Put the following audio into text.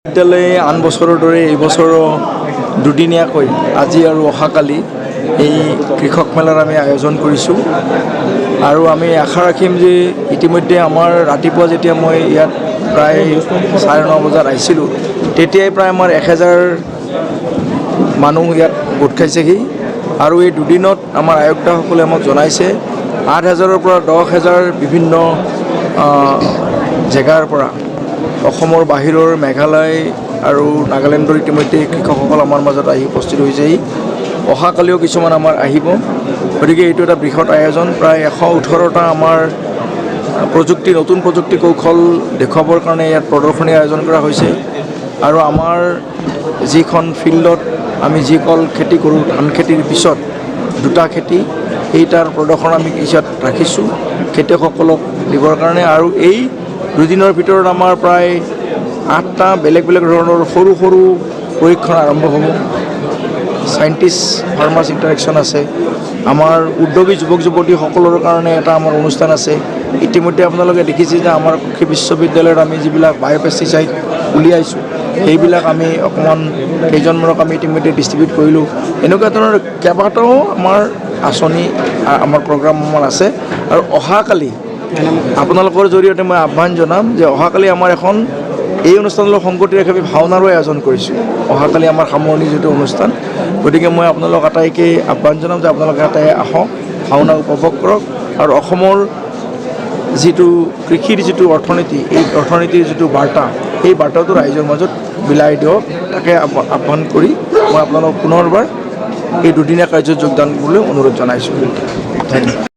বিদ্যালয়ে আন বছৰৰ দৰে এই বছৰো দুদিনীয়াকৈ আজি আৰু অহাকালি এই কৃষক মেলাৰ আমি আয়োজন কৰিছোঁ আৰু আমি আশা ৰাখিম যে ইতিমধ্যে আমাৰ ৰাতিপুৱা যেতিয়া মই ইয়াত প্ৰায় 9:30 বজাত আহিছিলোঁ তেতিয়াই প্ৰায় আমাৰ 1000 মানুহ ইয়াত গোট খাইছেহি আৰু এই দুদিনত আমাৰ আয়োক্তাসকলে আমাক জনাইছে 8000ৰ পৰা 10000 বিভিন্ন জেগাৰ পৰা অসমৰ বাহিৰৰ মেঘালয় আৰু নাগালেণ্ডৰ ইতিমধ্যে কৃষকসকল আমাৰ মাজত আহি উপস্থিত হৈছেহি অহাকালিও কিছুমান আমাৰ আহিব গতিকে এইটো এটা বৃহৎ আয়োজন প্ৰায় 118টা আমাৰ নতুন প্ৰযুক্তি কৌশল দেখুৱাবৰ কাৰণে ইয়াত প্ৰদৰ্শনী আয়োজন কৰা হৈছে আৰু আমাৰ যিখন ফিল্ডত আমি যিকল খেতি কৰোঁ ধান খেতিৰ পিছত দুটা খেতি এইটাৰ প্ৰদৰ্শন আমি ইয়াত ৰাখিছোঁ খেতিয়কসকলক দিবৰ কাৰণে আৰু এই দুদিনৰ ভিতৰত আমাৰ প্ৰায় 8টা বেলেগ ধৰণৰ সৰু পৰীক্ষণ আৰম্ভ হ'ব সাইণ্টিষ্ট ফাৰ্মাৰ্ছ ইণ্টাৰেকশ্যন আছে আমাৰ উদ্যোগী যুৱক যুৱতীসকলৰ কাৰণে এটা আমাৰ অনুষ্ঠান আছে ইতিমধ্যে আপোনালোকে দেখিছে যে আমাৰ কৃষি বিশ্ববিদ্যালয়ত আমি যিবিলাক বায়'পেষ্টিচাইড উলিয়াইছোঁ সেইবিলাক আমি অকণমান কেইজনমানক আমি ইতিমধ্যে ডিষ্ট্ৰিবিউট কৰিলোঁ এনেকুৱা ধৰণৰ কেইবাটাও আমাৰ আঁচনি আমাৰ প্ৰগ্ৰাম আমাৰ আছে আৰু অহাকালি আপোনালোকৰ জৰিয়তে মই আহ্বান জনাম যে অহাকালি আমাৰ এখন এই অনুষ্ঠানৰ সংগতি ৰাখি আমি ভাওনাৰো আয়োজন কৰিছোঁ অহাকালি আমাৰ সামৰণি যিটো অনুষ্ঠান গতিকে মই আপোনালোক আটাইকে আহ্বান জনাম যে আপোনালোকে আটাই আহক ভাওনা উপভোগ কৰক আৰু অসমৰ যিটো কৃষিৰ যিটো অৰ্থনীতি এই অৰ্থনীতিৰ যিটো বাৰ্তা এই বাৰ্তাটো ৰাইজৰ মাজত বিলাই দিয়ক তাকে আহ্বান কৰি মই আপোনালোক পুনৰবাৰ এই দুদিনীয়া কাৰ্যত যোগদান কৰিবলৈ অনুৰোধ জনাইছোঁ ধন্যবাদ।